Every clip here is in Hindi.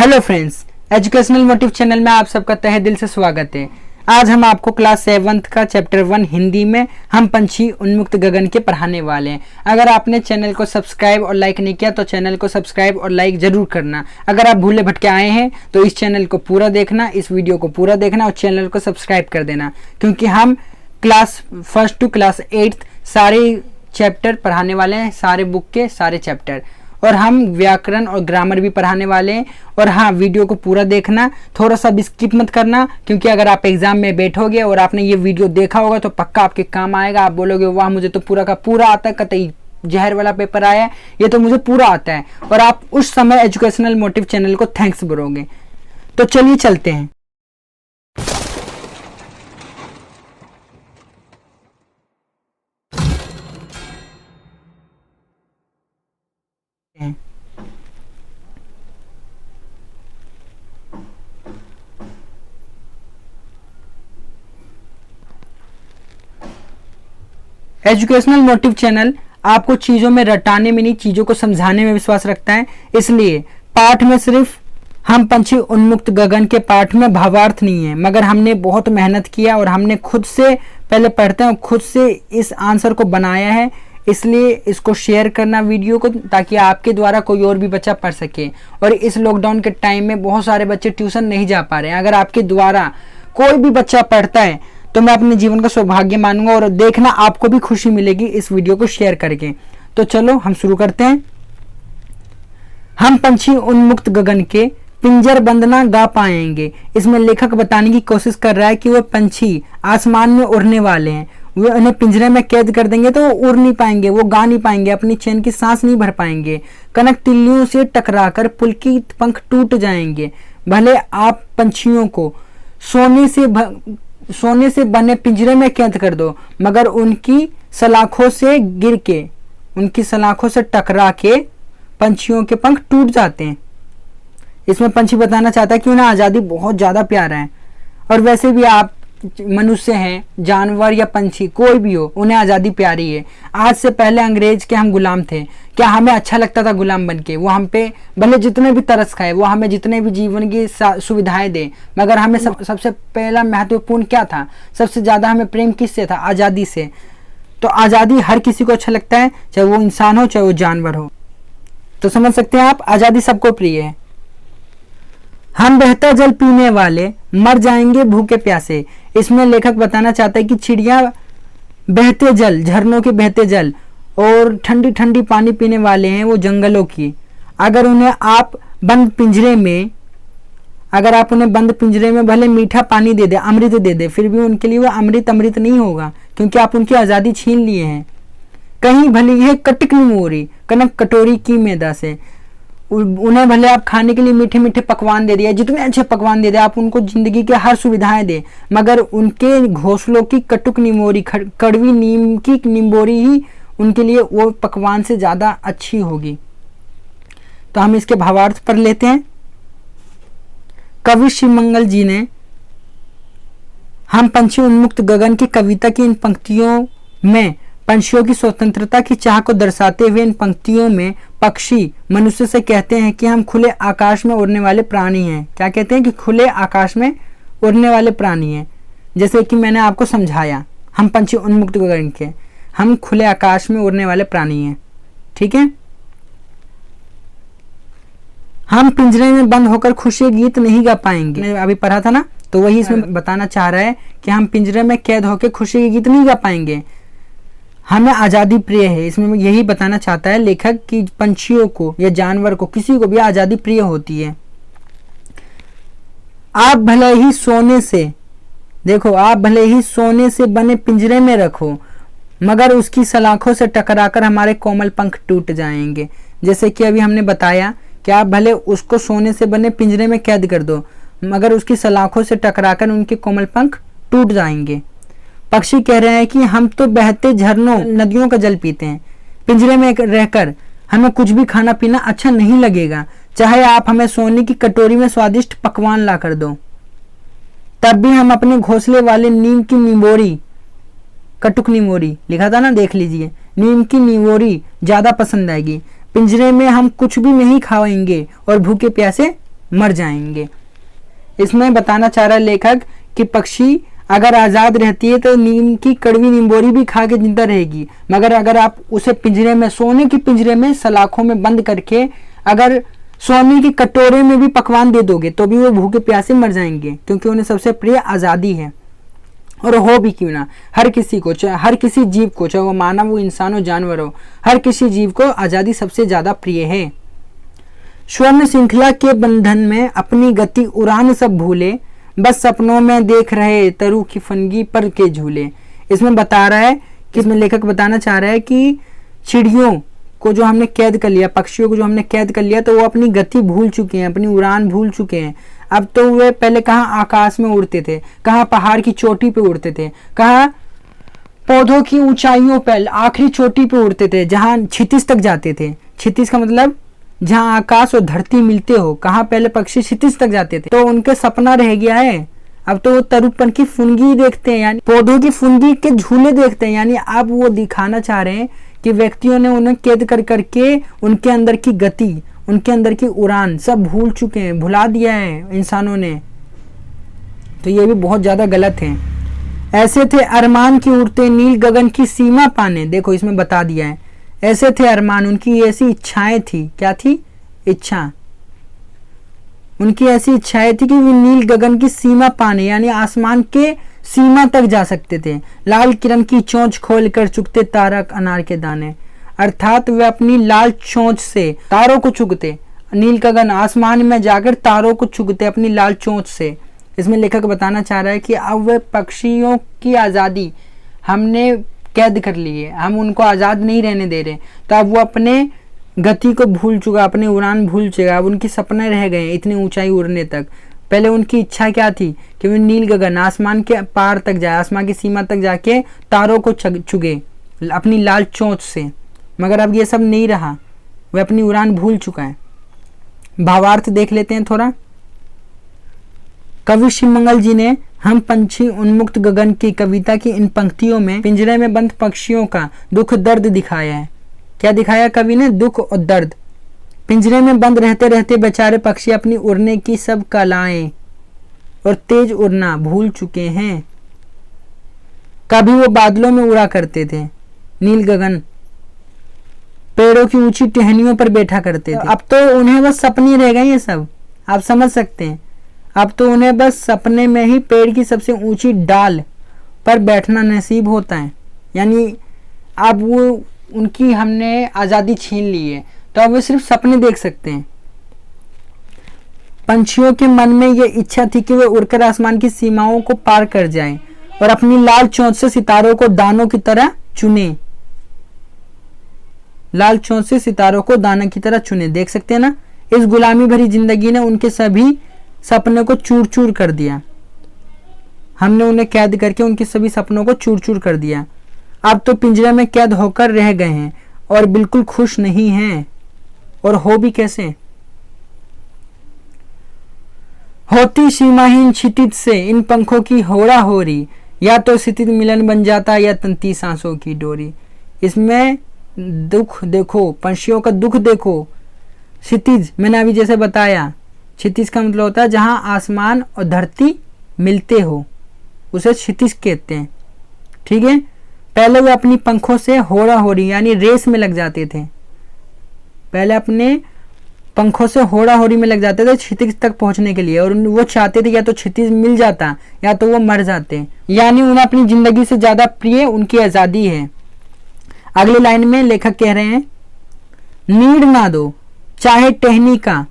Hello friends, educational motive channel में आप सबका तहे दिल से स्वागत है। आज हम आपको क्लास 7th का चैप्टर 1 हिंदी में हम पंछी उन्मुक्त गगन के पढ़ाने वाले हैं। अगर आपने चैनल को सब्सक्राइब और लाइक नहीं किया तो चैनल को सब्सक्राइब और लाइक जरूर करना। अगर आप भूले भटके आए हैं तो इस चैनल को पूरा देखना, इस वीडियो को पूरा देखना और चैनल को सब्सक्राइब कर देना, क्योंकि हम क्लास 1 to क्लास 8 सारे चैप्टर पढ़ाने वाले हैं, सारे बुक के सारे चैप्टर, और हम व्याकरण और ग्रामर भी पढ़ाने वाले हैं। और हाँ, वीडियो को पूरा देखना, थोड़ा सा भी स्किप मत करना, क्योंकि अगर आप एग्जाम में बैठोगे और आपने ये वीडियो देखा होगा तो पक्का आपके काम आएगा। आप बोलोगे वाह, मुझे तो पूरा का पूरा आता है, कतई जहर वाला पेपर आया है, ये तो मुझे पूरा आता है। और आप उस समय एजुकेशनल मोटिव चैनल को थैंक्स बोलोगे। तो चलिए चलते हैं। एजुकेशनल मोटिव चैनल आपको चीजों में रटाने में नहीं, चीजों को समझाने में विश्वास रखता है। इसलिए पाठ में सिर्फ हम पंछी उन्मुक्त गगन के पाठ में भावार्थ नहीं है, मगर हमने बहुत मेहनत किया और हमने खुद से पहले पढ़ते हैं और खुद से इस आंसर को बनाया है। इसलिए इसको शेयर करना वीडियो को, ताकि आपके द्वारा कोई और भी बच्चा पढ़ सके। और इस लॉकडाउन के टाइम में बहुत सारे बच्चे ट्यूशन नहीं जा पा रहे हैं। अगर आपके द्वारा कोई भी बच्चा पढ़ता है तो मैं अपने जीवन का सौभाग्य मानूंगा, और देखना आपको भी खुशी मिलेगी इस वीडियो को शेयर करके। तो चलो हम शुरू करते हैं। हम पंछी उन्मुक्त गगन के पिंजर बंद ना गा पाएंगे। इसमें लेखक बताने की कोशिश कर रहा है कि वो पंछी आसमान में उड़ने वाले हैं, वो उन्हें पिंजरे में कैद कर देंगे तो वो उड़ नहीं पाएंगे, वो गा नहीं पाएंगे, अपनी चैन की सांस नहीं भर पाएंगे। कनक तिल्लियों से टकराकर पुलकित पंख टूट जाएंगे। भले आप पंछियों को सोने से बने पिंजरे में कैद कर दो, मगर उनकी सलाखों से गिर के, उनकी सलाखों से टकरा के पंछियों के पंख टूट जाते हैं। इसमें पंछी बताना चाहता है कि उन्हें आज़ादी बहुत ज़्यादा प्यारा है। और वैसे भी आप मनुष्य हैं, जानवर या पंछी कोई भी हो, उन्हें आज़ादी प्यारी है। आज से पहले अंग्रेज के हम गुलाम थे, क्या हमें अच्छा लगता था गुलाम बन के? वो हम पे भले जितने भी तरस खाए, वो हमें जितने भी जीवन की सुविधाएं दे, मगर हमें सबसे पहला महत्वपूर्ण क्या था? सबसे ज़्यादा हमें प्रेम किससे था? आज़ादी से। तो आज़ादी हर किसी को अच्छा लगता है, चाहे वो इंसान हो चाहे वो जानवर हो। तो समझ सकते हैं आप, आज़ादी सबको प्रिय है। हम बहता जल पीने वाले मर जाएंगे भूखे प्यासे। इसमें लेखक बताना चाहता है कि चिड़िया बहते जल, झरनों के बहते जल और ठंडी ठंडी पानी पीने वाले हैं, वो जंगलों की। अगर उन्हें आप बंद पिंजरे में, अगर आप उन्हें बंद पिंजरे में भले मीठा पानी दे दे, अमृत दे दे, फिर भी उनके लिए वो अमृत नहीं होगा, क्योंकि आप उनकी आज़ादी छीन लिए हैं। कहीं भली है कटक मोरी कनक कटोरी की मैदा से। उन्हें भले आप खाने के लिए मीठे मीठे पकवान दे दिया, जितने अच्छे पकवान दे दे, आप उनको जिंदगी के हर सुविधाएं दे, मगर उनके घोंसलों की कटुक निमोरी, कड़वी नीम की निम्बोरी ही उनके लिए वो पकवान से ज़्यादा अच्छी होगी। तो हम इसके भावार्थ पढ़ लेते हैं। कवि शिवमंगल जी ने हम पंछी उन्मुक्त गगन की कविता की इन पंक्तियों में पंछियों की स्वतंत्रता की चाह को दर्शाते हुए इन पंक्तियों में पक्षी मनुष्य से कहते हैं कि हम खुले आकाश में उड़ने वाले प्राणी हैं। क्या कहते हैं? कि खुले आकाश में उड़ने वाले प्राणी हैं। जैसे कि मैंने आपको समझाया, हम पंछी उन्मुक्त गगन के, हम खुले आकाश में उड़ने वाले प्राणी हैं। ठीक है। हम पिंजरे में बंद होकर खुशी गीत नहीं गा पाएंगे। मैंने अभी पढ़ा था ना, तो वही इसमें बताना चाह रहा है कि हम पिंजरे में कैद होकर खुशी के गीत नहीं गा पाएंगे, हमें आज़ादी प्रिय है। इसमें यही बताना चाहता है लेखक कि पंछियों को या जानवर को, किसी को भी आज़ादी प्रिय होती है। आप भले ही सोने से, देखो, आप भले ही सोने से बने पिंजरे में रखो, मगर उसकी सलाखों से टकराकर हमारे कोमल पंख टूट जाएंगे। जैसे कि अभी हमने बताया कि आप भले उसको सोने से बने पिंजरे में कैद कर दो, मगर उसकी सलाखों से टकराकर उनके कोमल पंख टूट जाएंगे। पक्षी कह रहे हैं कि हम तो बहते झरनों, नदियों का जल पीते हैं, पिंजरे में रहकर हमें कुछ भी खाना पीना अच्छा नहीं लगेगा, चाहे आप हमें सोने की कटोरी में स्वादिष्ट पकवान ला कर दो, तब भी हम अपने घोंसले वाले नीम की निमोरी, कटुक निमोरी लिखा था ना, देख लीजिए, नीम की निमोरी ज्यादा पसंद आएगी। पिंजरे में हम कुछ भी नहीं खाएंगे और भूखे प्यासे मर जाएंगे। इसमें बताना चाह रहा है लेखक कि पक्षी अगर आज़ाद रहती है तो नीम की कड़वी नींबोरी भी खा के जिंदा रहेगी, मगर अगर आप उसे पिंजरे में, सोने के पिंजरे में सलाखों में बंद करके अगर सोने के कटोरे में भी पकवान दे दोगे तो भी वो भूखे प्यासे मर जाएंगे, क्योंकि उन्हें सबसे प्रिय आज़ादी है। और हो भी क्यों ना, हर किसी को, चाहे हर किसी जीव को, चाहे वो मानव हो, इंसान हो, जानवर हो, हर किसी जीव को आज़ादी सबसे ज़्यादा प्रिय है। स्वर्ण श्रृंखला के बंधन में अपनी गति उड़ान सब भूले, बस सपनों में देख रहे तरु की फनगी पर के झूले। इसमें बता रहा है कि इसमें लेखक बताना चाह रहा है कि चिड़ियों को जो हमने कैद कर लिया, पक्षियों को जो हमने कैद कर लिया, तो वो अपनी गति भूल चुके हैं, अपनी उड़ान भूल चुके हैं। अब तो वे पहले कहाँ आकाश में उड़ते थे, कहाँ पहाड़ की चोटी पे उड़ते थे, कहाँ पौधों की ऊंचाइयों पर आखिरी चोटी पे उड़ते थे, जहां क्षितिज तक जाते थे। क्षितिज का मतलब जहां आकाश और धरती मिलते हो, कहाँ पहले पक्षी क्षितिज तक जाते थे। तो उनके सपना रह गया है, अब तो वो तरुपन की फुनगी देखते हैं, यानी पौधों की फुनगी के झूले देखते हैं। यानी अब वो दिखाना चाह रहे हैं कि व्यक्तियों ने उन्हें कैद कर करके उनके अंदर की गति, उनके अंदर की उड़ान सब भूल चुके हैं, भुला दिया है इंसानों ने। तो ये भी बहुत ज्यादा गलत है। ऐसे थे अरमान की उड़ते नील गगन की सीमा पाने, देखो इसमें बता दिया है, ऐसे थे अरमान, उनकी ऐसी इच्छाएं थी। क्या थी? इच्छा। उनकी ऐसी इच्छाएं थी कि वे नील गगन की सीमा पाने, यानी आसमान के सीमा तक जा सकते थे। लाल किरण की चोंच खोलकर चुगते तारा अनार के दाने, अर्थात वे अपनी लाल चोंच से तारों को चुगते। नील गगन आसमान में जाकर तारों को चुगते अपनी लाल चोंच से। इसमें लेखक बताना चाह रहा है कि अब वे पक्षियों की आज़ादी हमने कैद कर ली है, हम उनको आज़ाद नहीं रहने दे रहे। तो अब वो अपने गति को भूल चुका, अपनी उड़ान भूल चुका। अब उनकी सपने रह गए इतनी ऊंचाई उड़ने तक। पहले उनकी इच्छा क्या थी कि वे नील गगन, आसमान के पार तक जाए, आसमान की सीमा तक जाके तारों को चुगे अपनी लाल चोंच से, मगर अब ये सब नहीं रहा, वह अपनी उड़ान भूल चुका है। भावार्थ देख लेते हैं थोड़ा। कवि शिवमंगल जी ने हम पंछी उन्मुक्त गगन की कविता की इन पंक्तियों में पिंजरे में बंद पक्षियों का दुख दर्द दिखाया है। क्या दिखाया कवि ने? दुख और दर्द। पिंजरे में बंद रहते रहते बेचारे पक्षी अपनी उड़ने की सब कलाएं और तेज उड़ना भूल चुके हैं। कभी वो बादलों में उड़ा करते थे, नील गगन, पेड़ों की ऊंची टहनियों पर बैठा करते थे। अब तो उन्हें बस सपने रह गए ये सब, आप समझ सकते हैं। अब तो उन्हें बस सपने में ही पेड़ की सबसे ऊंची डाल पर बैठना नसीब होता है। यानी अब वो उनकी हमने आज़ादी छीन ली है, तो अब वे सिर्फ सपने देख सकते हैं। पंछियों के मन में ये इच्छा थी कि वे उड़कर आसमान की सीमाओं को पार कर जाएं और अपनी लाल चोंच से सितारों को दानों की तरह चुने। लाल चोंच से सितारों को दानों की तरह चुने, देख सकते हैं ना। इस गुलामी भरी जिंदगी ने उनके सभी सपनों को चूर चूर कर दिया। हमने उन्हें कैद करके उनके सभी सपनों को चूर चूर कर दिया। अब तो पिंजरे में कैद होकर रह गए हैं और बिल्कुल खुश नहीं हैं। और हो भी कैसे? होती सीमाहीन क्षितिज से इन पंखों की होड़ा होरी, या तो क्षितिज मिलन बन जाता या तंती सांसों की डोरी। इसमें दुख देखो, पंछियों का दुख देखो। क्षितिज मैंने अभी जैसे बताया, क्षितिज का मतलब होता है जहां आसमान और धरती मिलते हो, उसे क्षितिज कहते हैं। ठीक है। पहले वो अपनी पंखों से होड़ा होरी यानी रेस में लग जाते थे। पहले अपने पंखों से होड़ा होरी में लग जाते थे क्षितिज तक पहुंचने के लिए, और वो चाहते थे या तो क्षितिज मिल जाता या तो वो मर जाते। यानी उन्हें अपनी जिंदगी से ज्यादा प्रिय उनकी आजादी है। अगली लाइन में लेखक कह रहे हैं, नीड ना दो चाहे टहनी का,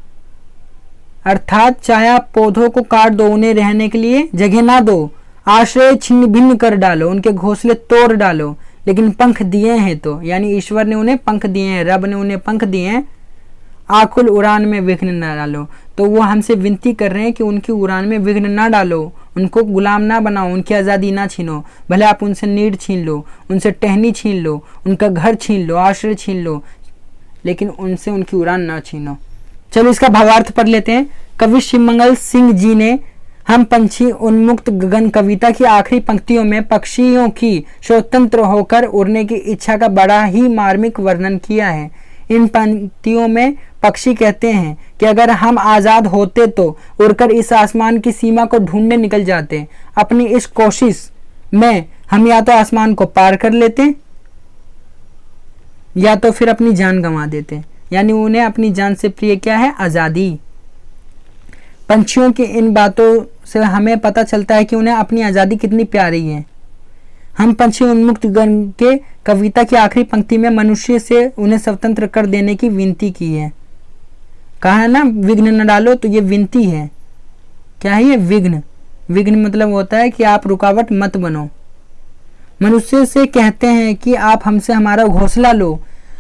अर्थात चाहे आप पौधों को काट दो, उन्हें रहने के लिए जगह ना दो, आश्रय छिन्न भिन्न कर डालो, उनके घोंसले तोड़ डालो, लेकिन पंख दिए हैं तो, यानी ईश्वर ने उन्हें पंख दिए हैं, रब ने उन्हें पंख दिए हैं, आकुल उड़ान में विघ्न न डालो। तो वो हमसे विनती कर रहे हैं कि उनकी उड़ान में विघ्न ना डालो, उनको गुलाम ना बनाओ, उनकी आज़ादी ना छीनो। भले आप उनसे नीड छीन लो, उनसे टहनी छीन लो, उनका घर छीन लो, आश्रय छीन लो, लेकिन उनसे उनकी उड़ान ना छीनो। चलो इसका भावार्थ पढ़ लेते हैं। कवि शिवमंगल सिंह जी ने हम पंछी उन्मुक्त गगन कविता की आखिरी पंक्तियों में पक्षियों की स्वतंत्र होकर उड़ने की इच्छा का बड़ा ही मार्मिक वर्णन किया है। इन पंक्तियों में पक्षी कहते हैं कि अगर हम आज़ाद होते तो उड़कर इस आसमान की सीमा को ढूंढने निकल जाते। अपनी इस कोशिश में हम या तो आसमान को पार कर लेते या तो फिर अपनी जान गंवा देते। यानी उन्हें अपनी जान से प्रिय क्या है? आज़ादी। पंछियों की इन बातों से हमें पता चलता है कि उन्हें अपनी आज़ादी कितनी प्यारी है। हम पंछी उन्मुक्त गण के कविता की आखिरी पंक्ति में मनुष्य से उन्हें स्वतंत्र कर देने की विनती की है। कहा है ना, विघ्न न डालो, तो ये विनती है। क्या है ये? विघ्न। विघ्न मतलब होता है कि आप रुकावट मत बनो। मनुष्य से कहते हैं कि आप हमसे हमारा घोंसला लो,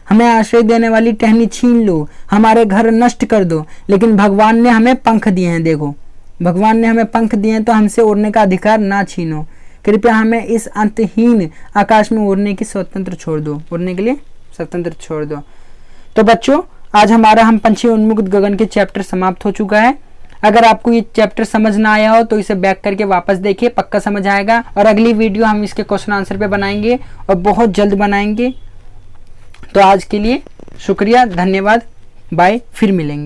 हमें आश्रय देने वाली टहनी छीन लो, हमारे घर नष्ट कर दो। लेकिन भगवान ने हमें पंख दिए हैं। देखो, भगवान ने हमें पंख दिए हैं, तो हमसे उड़ने का अधिकार ना छीनो। कृपया हमें इस अंतहीन आकाश में उड़ने की स्वतंत्र छोड़ दो, उड़ने के लिए स्वतंत्र छोड़ दो। तो बच्चों, आज हमारा हम पंछी उन्मुक्त गगन के चैप्टर समाप्त हो चुका है। अगर आपको ये चैप्टर समझ ना आया हो तो इसे बैक करके वापस देखिए, पक्का समझ आएगा। और अगली वीडियो हम इसके क्वेश्चन आंसर पे बनाएंगे और बहुत जल्द बनाएंगे। तो आज के लिए शुक्रिया, धन्यवाद, बाय, फिर मिलेंगे।